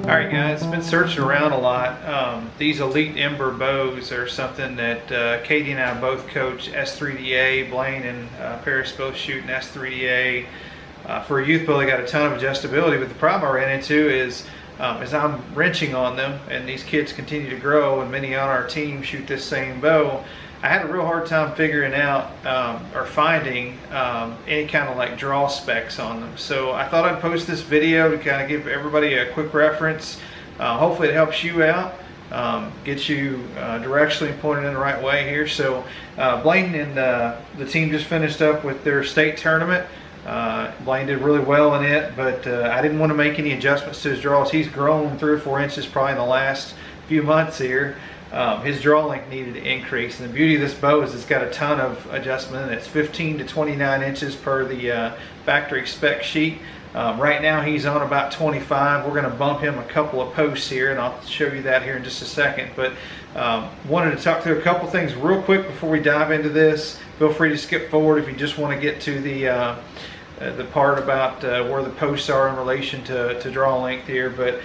Alright guys, been searching around a lot. These Elite Ember bows are something that Katie and I both coach S3DA. Blaine and Paris both shoot an S3DA. For a youth bow, they got a ton of adjustability, but the problem I ran into is as I'm wrenching on them and these kids continue to grow and many on our team shoot this same bow, I had a real hard time figuring out or finding any kind of like draw specs on them. So I thought I'd post this video to kind of give everybody a quick reference. Hopefully it helps you out, gets you directionally pointed in the right way here. So Blaine and the team just finished up with their state tournament. Blaine did really well in it, but I didn't want to make any adjustments to his draws. He's grown 3 or 4 inches probably in the last few months here. His draw length needed to increase, and the beauty of this bow is it's got a ton of adjustment, and it's 15 to 29 inches per the factory spec sheet. Right now he's on about 25. We're going to bump him a couple of posts here, and I'll show you that here in just a second. But wanted to talk through a couple things real quick before we dive into this. Feel free to skip forward if you just want to get to the part about where the posts are in relation to draw length here. But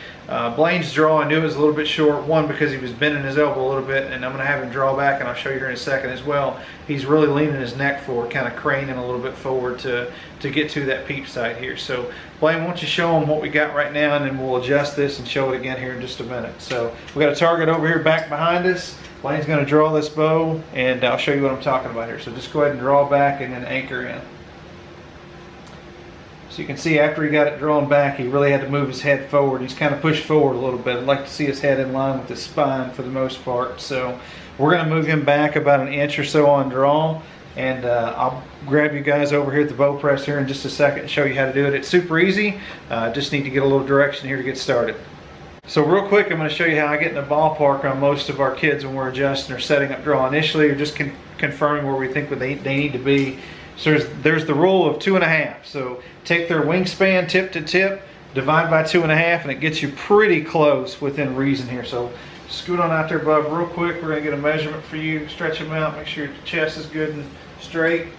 Blaine's draw, I knew it was a little bit short, one because he was bending his elbow a little bit, and I'm going to have him draw back, and I'll show you here in a second as well. He's really leaning his neck forward, kind of craning a little bit forward to get to that peep sight here. So Blaine, why don't you show him what we got right now, and then we'll adjust this and show it again here in just a minute. So we got a target over here back behind us. Blaine's going to draw this bow, and I'll show you what I'm talking about here. So just go ahead and draw back and then anchor in. So you can see after he got it drawn back, he really had to move his head forward. He's kind of pushed forward a little bit. I'd like to see his head in line with his spine for the most part. So we're going to move him back about an inch or so on draw, and I'll grab you guys over here at the bow press here in just a second and show you how to do it. It's super easy. Just need to get a little direction here to get started. So real quick, I'm going to show you how I get in the ballpark on most of our kids when we're adjusting or setting up draw initially, or just confirming where we think they need to be. So there's the rule of 2.5. So take their wingspan tip to tip, divide by 2.5, and it gets you pretty close within reason here. So scoot on out there, bub, real quick. We're going to get a measurement for you. Stretch them out. Make sure your chest is good and straight.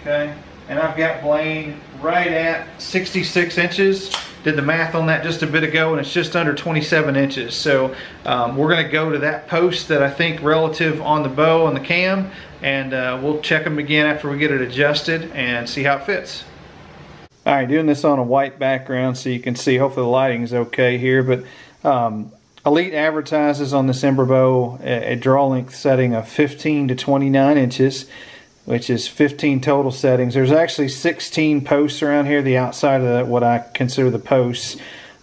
Okay. And I've got Blaine right at 66 inches. Did the math on that just a bit ago, and it's just under 27 inches. So we're going to go to that post that I think relative on the bow and the cam, and we'll check them again after we get it adjusted and see how it fits. All right, doing this on a white background so you can see. Hopefully the lighting is okay here, but Elite advertises on this Ember bow a draw length setting of 15 to 29 inches. Which is 15 total settings. There's actually 16 posts around here, the outside of what I consider the posts.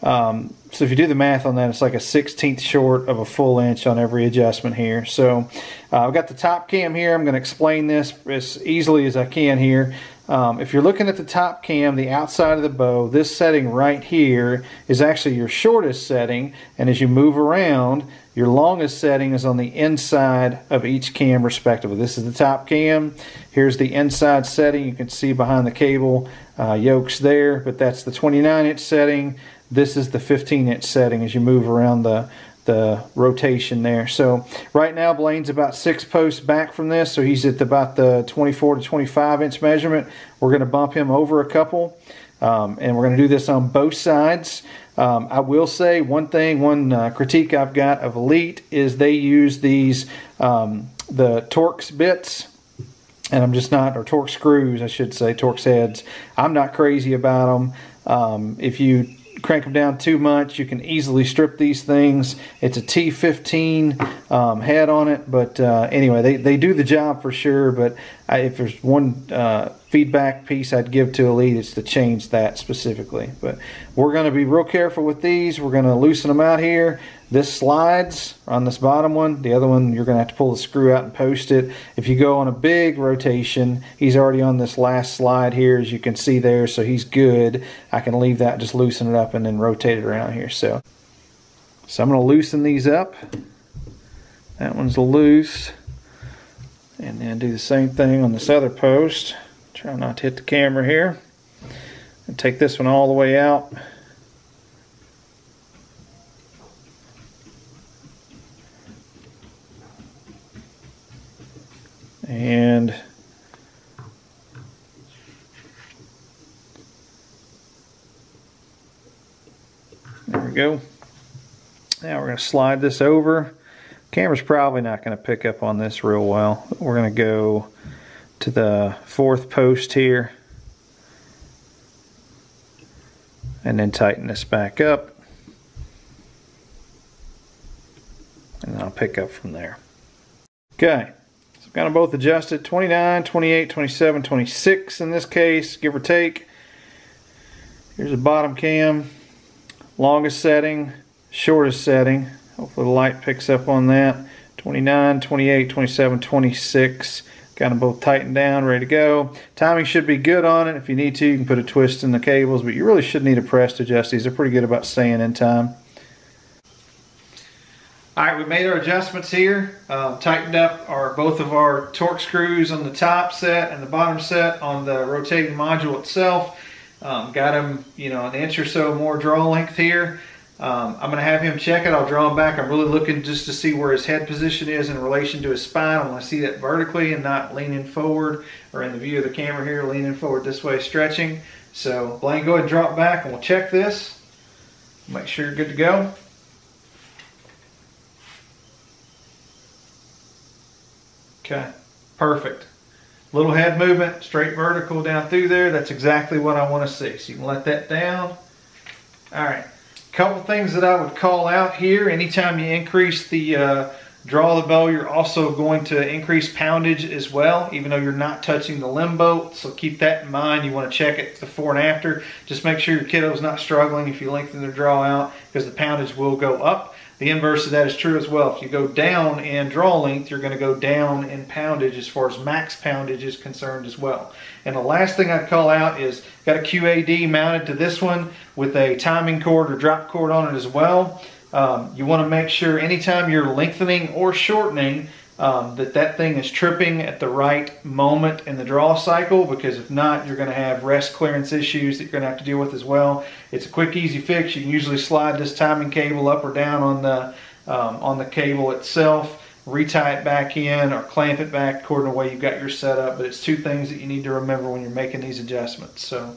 So if you do the math on that, it's like a 1/16 short of a full inch on every adjustment here. So I've got the top cam here. I'm going to explain this as easily as I can here. If you're looking at the top cam, the outside of the bow, this setting right here is actually your shortest setting, and as you move around, your longest setting is on the inside of each cam respectively. This is the top cam. Here's the inside setting. You can see behind the cable yokes there, but that's the 29-inch setting. This is the 15-inch setting as you move around the rotation there. So right now Blaine's about 6 posts back from this, so he's at about the 24 to 25 inch measurement. We're going to bump him over a couple, and we're going to do this on both sides. I will say one critique I've got of Elite is they use these the Torx bits, and I'm just not, or Torx screws I should say, Torx heads. I'm not crazy about them. If you crank them down too much, you can easily strip these things. It's a T15 head on it, but anyway, they do the job for sure. But if there's one feedback piece I'd give to Elite, it's to change that specifically. But we're going to be real careful with these. We're going to loosen them out here. This slides on this bottom one. The other one, you're going to have to pull the screw out and post it. If you go on a big rotation, he's already on this last slide here, as you can see there, so he's good. I can leave that, just loosen it up, and then rotate it around here. So I'm going to loosen these up. That one's loose. And then do the same thing on this other post. Try not to hit the camera here. And take this one all the way out. And there we we go. Now we're going to slide this over. Camera's probably not going to pick up on this real well. We're going to go to the 4th post here and then tighten this back up, and I'll pick up from there. Okay, so I've got them both adjusted, 29, 28, 27, 26 in this case, give or take. Here's the bottom cam, longest setting, shortest setting. Hopefully the light picks up on that. 29, 28, 27, 26. Got them both tightened down, ready to go. Timing should be good on it. If you need to, you can put a twist in the cables, but you really shouldn't need a press to adjust these. They're pretty good about staying in time. Alright, we made our adjustments here. Tightened up both of our torque screws on the top set and the bottom set on the rotating module itself. Got them, an inch or so more draw length here. I'm going to have him check it. I'll draw him back. I'm really looking just to see where his head position is in relation to his spine. I want to see that vertically and not leaning forward, or in the view of the camera here, leaning forward this way, stretching. So Blaine, go ahead and drop back and we'll check this. Make sure you're good to go. Okay, perfect. Little head movement, straight vertical down through there. That's exactly what I want to see. So you can let that down. All right. Couple things that I would call out here. Anytime you increase the draw of the bow, you're also going to increase poundage as well, even though you're not touching the limb bolt. So keep that in mind. You want to check it before and after. Just make sure your kiddo's not struggling if you lengthen their draw out, because the poundage will go up. The inverse of that is true as well. If you go down in draw length, you're going to go down in poundage as far as max poundage is concerned as well. And the last thing I'd call out is, got a QAD mounted to this one with a timing cord or drop cord on it as well. You want to make sure anytime you're lengthening or shortening that thing is tripping at the right moment in the draw cycle, because if not, you're going to have rest clearance issues that you're going to have to deal with as well. It's a quick, easy fix. You can usually slide this timing cable up or down on the cable itself, retie it back in, or clamp it back according to the way you've got your setup. But it's two things that you need to remember when you're making these adjustments. So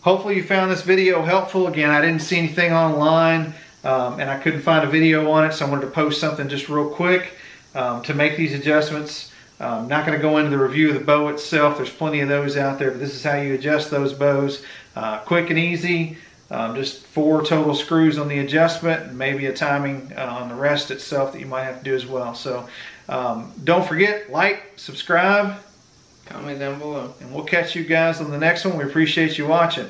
hopefully you found this video helpful. Again, I didn't see anything online and I couldn't find a video on it, so I wanted to post something just real quick to make these adjustments. I'm not going to go into the review of the bow itself. There's plenty of those out there, but this is how you adjust those bows. Quick and easy. Just 4 total screws on the adjustment, and maybe a timing on the rest itself that you might have to do as well. So don't forget, like, subscribe, comment down below, and we'll catch you guys on the next one. We appreciate you watching.